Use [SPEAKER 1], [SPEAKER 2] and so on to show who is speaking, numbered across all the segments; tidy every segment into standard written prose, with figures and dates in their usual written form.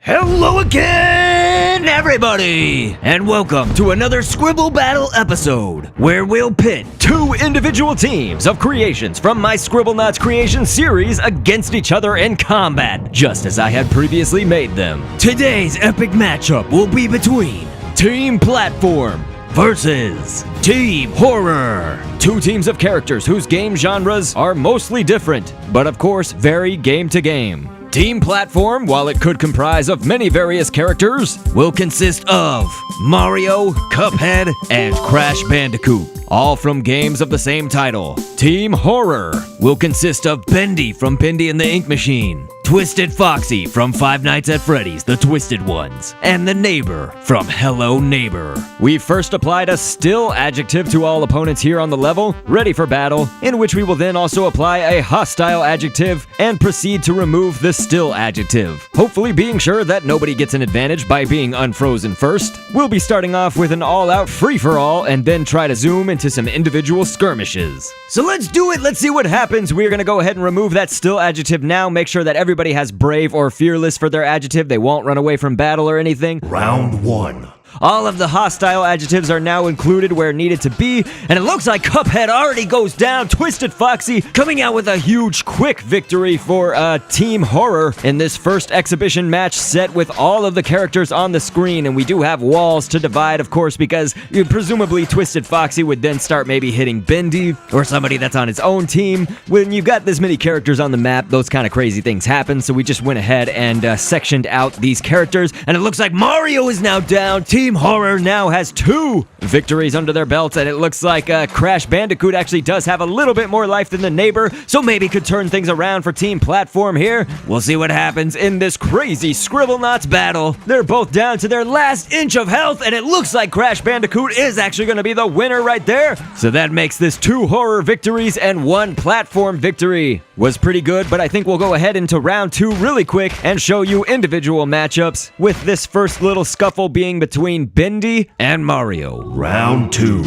[SPEAKER 1] Hello again, everybody! And welcome to another Scribble Battle episode, where we'll pit two individual teams of creations from my Scribblenauts creation series against each other in combat, just as I had previously made them. Today's epic matchup will be between Team Platform versus Team Horror. Two teams of characters whose game genres are mostly different, but of course vary game to game. Team Platform, while it could comprise of many various characters, will consist of Mario, Cuphead, and Crash Bandicoot, all from games of the same title. Team Horror will consist of Bendy from Bendy and the Ink Machine, Twisted Foxy from Five Nights at Freddy's The Twisted Ones, and the Neighbor from Hello Neighbor. We first applied a still adjective to all opponents here on the level, ready for battle, in which we will then also apply a hostile adjective and proceed to remove the still adjective, hopefully being sure that nobody gets an advantage by being unfrozen first. We'll be starting off with an all-out free-for-all and then try to zoom into some individual skirmishes. So let's do it! Let's see what happens! We're gonna go ahead and remove that still adjective now, make sure that everybody has brave or fearless for their adjective. They won't run away from battle or anything.
[SPEAKER 2] Round one.
[SPEAKER 1] All of the hostile adjectives are now included where needed to be, and it looks like Cuphead already goes down. Twisted Foxy coming out with a huge, quick victory for Team Horror in this first exhibition match set with all of the characters on the screen, and we do have walls to divide, of course, because presumably Twisted Foxy would then start maybe hitting Bendy or somebody that's on his own team. When you've got this many characters on the map, those kind of crazy things happen, so we just went ahead and sectioned out these characters, and it looks like Mario is now down. Team Horror now has 2 victories under their belts, and it looks like Crash Bandicoot actually does have a little bit more life than the Neighbor, so maybe could turn things around for Team Platform here. We'll see what happens in this crazy Scribblenauts battle. They're both down to their last inch of health, and it looks like Crash Bandicoot is actually going to be the winner right there. So that makes this 2 horror victories and 1 platform victory. Was pretty good, but I think we'll go ahead into round 2 really quick and show you individual matchups, with this first little scuffle being between Bendy and Mario.
[SPEAKER 2] Round 2.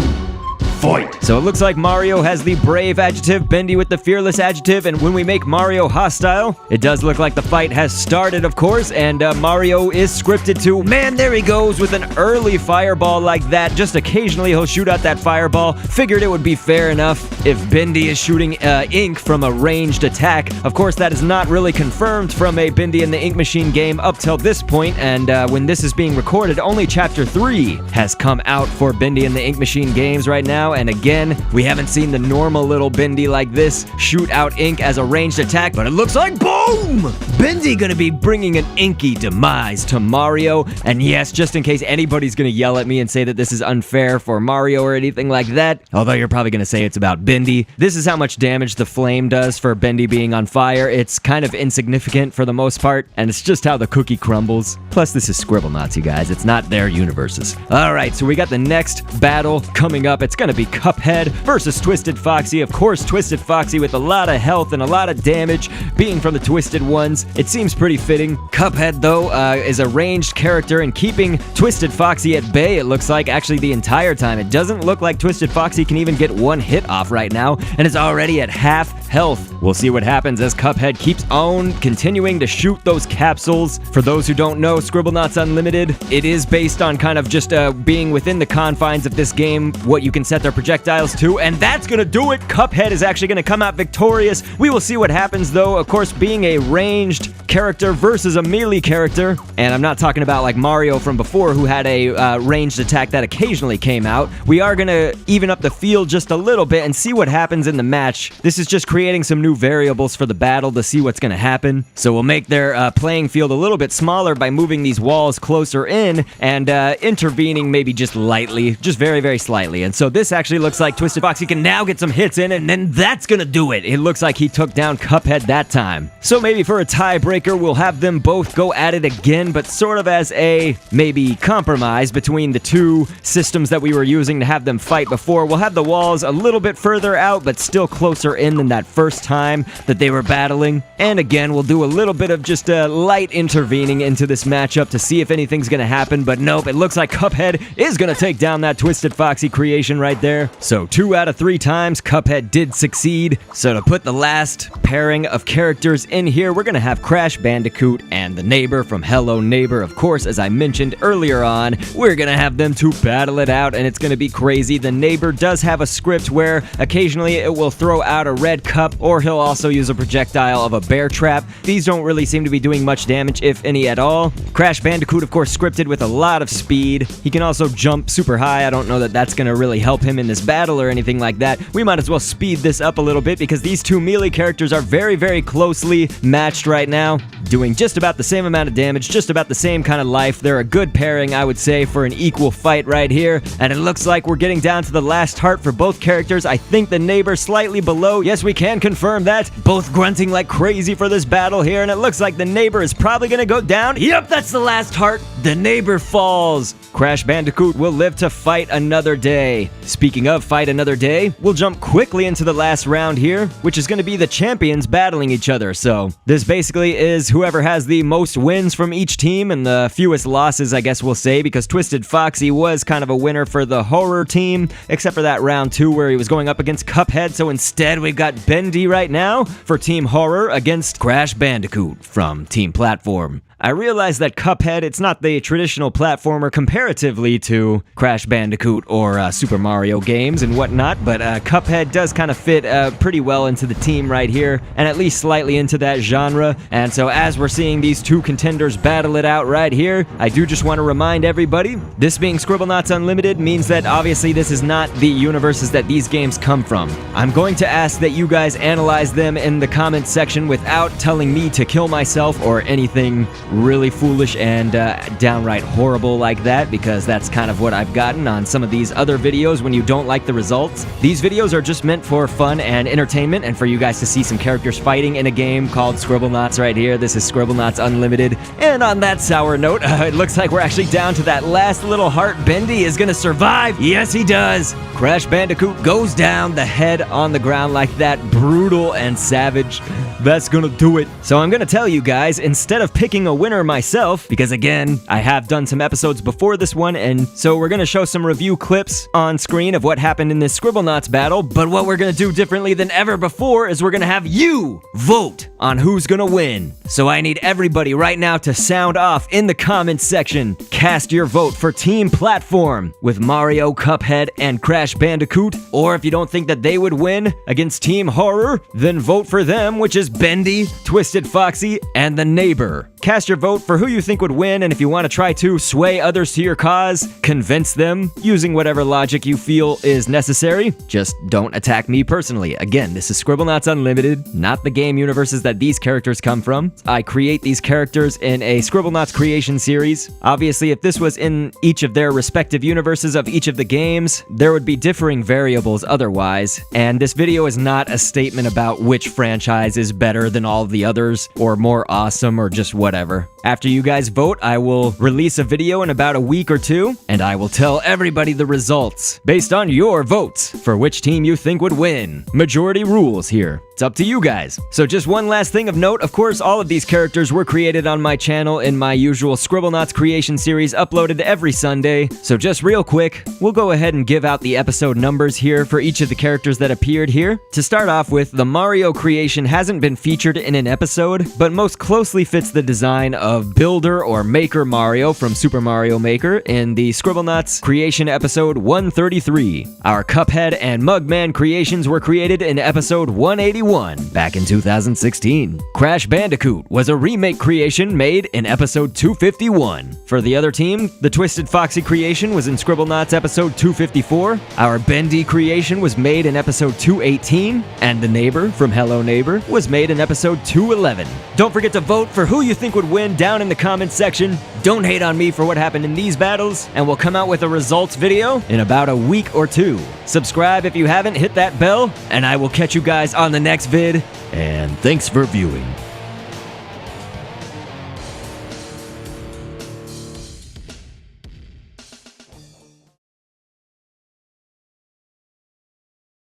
[SPEAKER 2] Fight!
[SPEAKER 1] So it looks like Mario has the brave adjective, Bendy with the fearless adjective, and when we make Mario hostile, it does look like the fight has started, of course, and Mario is scripted to, man, there he goes with an early fireball like that. Just occasionally he'll shoot out that fireball. Figured it would be fair enough if Bendy is shooting ink from a ranged attack. Of course, that is not really confirmed from a Bendy and the Ink Machine game up till this point, and when this is being recorded, only Chapter 3 has come out for Bendy and the Ink Machine games right now. And again, we haven't seen the normal little Bendy like this shoot out ink as a ranged attack, but it looks like boom! Bendy gonna be bringing an inky demise to Mario, and yes, just in case anybody's gonna yell at me and say that this is unfair for Mario or anything like that, although you're probably gonna say it's about Bendy, this is how much damage the flame does for Bendy being on fire. It's kind of insignificant for the most part, and it's just how the cookie crumbles. Plus, this is Scribblenauts, you guys. It's not their universes. Alright, so we got the next battle coming up. It's gonna be Cuphead versus Twisted Foxy. Of course, Twisted Foxy with a lot of health and a lot of damage, being from the Twisted Ones. It seems pretty fitting. Cuphead, though, is a ranged character and keeping Twisted Foxy at bay, it looks like, actually the entire time. It doesn't look like Twisted Foxy can even get one hit off right now, and is already at half health. We'll see what happens as Cuphead keeps on continuing to shoot those capsules. For those who don't know, Scribblenauts Unlimited, it is based on kind of just being within the confines of this game, what you can set their projectiles to, and that's gonna do it. Cuphead is actually gonna come out victorious. We will see what happens, though. Of course, being a ranged character versus a melee character, and I'm not talking about like Mario from before, who had a ranged attack that occasionally came out. We are gonna even up the field just a little bit and see what happens in the match. This is just creating some new variables for the battle to see what's gonna happen. So we'll make their playing field a little bit smaller by moving these walls closer in and intervening maybe just lightly, just very, very slightly. And so this actually looks like Twisted Foxy can now get some hits in, and then that's gonna do it. It looks like he took down Cuphead that time. So maybe for a tiebreaker, we'll have them both go at it again, but sort of as a maybe compromise between the two systems that we were using to have them fight before. We'll have the walls a little bit further out, but still closer in than that first time that they were battling. And again, we'll do a little bit of just light intervening into this matchup to see if anything's gonna happen, but nope, it looks like Cuphead is gonna take down that Twisted Foxy creation right there. So 2 out of 3 times, Cuphead did succeed. So to put the last pairing of characters in here, we're gonna have Crash Bandicoot and the neighbor from Hello Neighbor. Of course, as I mentioned earlier on, we're gonna have them two battle it out, and it's gonna be crazy. The neighbor does have a script where occasionally it will throw out a red cup, or he'll also use a projectile of a bear trap. These don't really seem to be doing much damage, if any at all. Crash Bandicoot, of course, scripted with a lot of speed. He can also jump super high. I don't know that that's gonna really help him in this battle or anything like that. We might as well speed this up a little bit because these two melee characters are very, very closely matched right now, doing just about the same amount of damage, just about the same kind of life. They're a good pairing, I would say, for an equal fight right here. And it looks like we're getting down to the last heart for both characters. I think the neighbor slightly below. Yes, we can confirm that. Both grunting like crazy for this battle here, and it looks like the neighbor is probably gonna go down. Yep, that's the last heart. The neighbor falls. Crash Bandicoot will live to fight another day. Speaking of fight another day, we'll jump quickly into the last round here, which is going to be the champions battling each other. So this basically is whoever has the most wins from each team and the fewest losses, I guess we'll say, because Twisted Foxy was kind of a winner for the horror team, except for that round 2 where he was going up against Cuphead. So instead, we've got Bendy right now for Team Horror against Crash Bandicoot from Team Platform. I realize that Cuphead, it's not the traditional platformer comparatively to Crash Bandicoot or Super Mario games and whatnot, but Cuphead does kind of fit pretty well into the team right here, and at least slightly into that genre. And so as we're seeing these two contenders battle it out right here, I do just want to remind everybody, this being Scribblenauts Unlimited means that obviously this is not the universes that these games come from. I'm going to ask that you guys analyze them in the comments section without telling me to kill myself or anything really foolish and downright horrible like that, because that's kind of what I've gotten on some of these other videos when you don't like the results. These videos are just meant for fun and entertainment, and for you guys to see some characters fighting in a game called Scribblenauts right here. This is Scribblenauts Unlimited. And on that sour note, it looks like we're actually down to that last little heart. Bendy is gonna survive. Yes, he does. Crash Bandicoot goes down, the head on the ground like that. Brutal and savage. That's gonna do it. So I'm gonna tell you guys, instead of picking a winner myself, because again, I have done some episodes before this one, and so we're gonna show some review clips on screen of what happened in this Scribblenauts battle, but what we're gonna do differently than ever before is we're gonna have you vote on who's gonna win. So I need everybody right now to sound off in the comments section. Cast your vote for Team Platform with Mario, Cuphead, and Crash Bandicoot, or if you don't think that they would win against Team Horror, then vote for them, which is Bendy, Twisted Foxy, and the neighbor. Cast your vote for who you think would win, and if you want to try to sway others to your cause, convince them using whatever logic you feel is necessary. Just don't attack me personally. Again, this is Scribblenauts Unlimited, not the game universes that these characters come from. I create these characters in a Scribblenauts creation series. Obviously, if this was in each of their respective universes of each of the games, there would be differing variables otherwise, and this video is not a statement about which franchise is better than all the others, or more awesome, or just whatever. After you guys vote, I will release a video in about a week or two, and I will tell everybody the results based on your votes for which team you think would win. Majority rules here. It's up to you guys. So just one last thing of note, of course, all of these characters were created on my channel in my usual Scribblenauts creation series uploaded every Sunday. So just real quick, we'll go ahead and give out the episode numbers here for each of the characters that appeared here. To start off with, the Mario creation hasn't been featured in an episode, but most closely fits the design of Builder or Maker Mario from Super Mario Maker in the Scribblenauts creation episode 133. Our Cuphead and Mugman creations were created in episode 181 back in 2016. Crash Bandicoot was a remake creation made in episode 251. For the other team, the Twisted Foxy creation was in Scribblenauts episode 254. Our Bendy creation was made in episode 218, and the neighbor from Hello Neighbor was made in episode 211. Don't forget to vote for who you think would win down in the comments section. Don't hate on me for what happened in these battles, and we'll come out with a results video in about a week or two. Subscribe if you haven't, hit that bell, and I will catch you guys on the next vid, and thanks for viewing.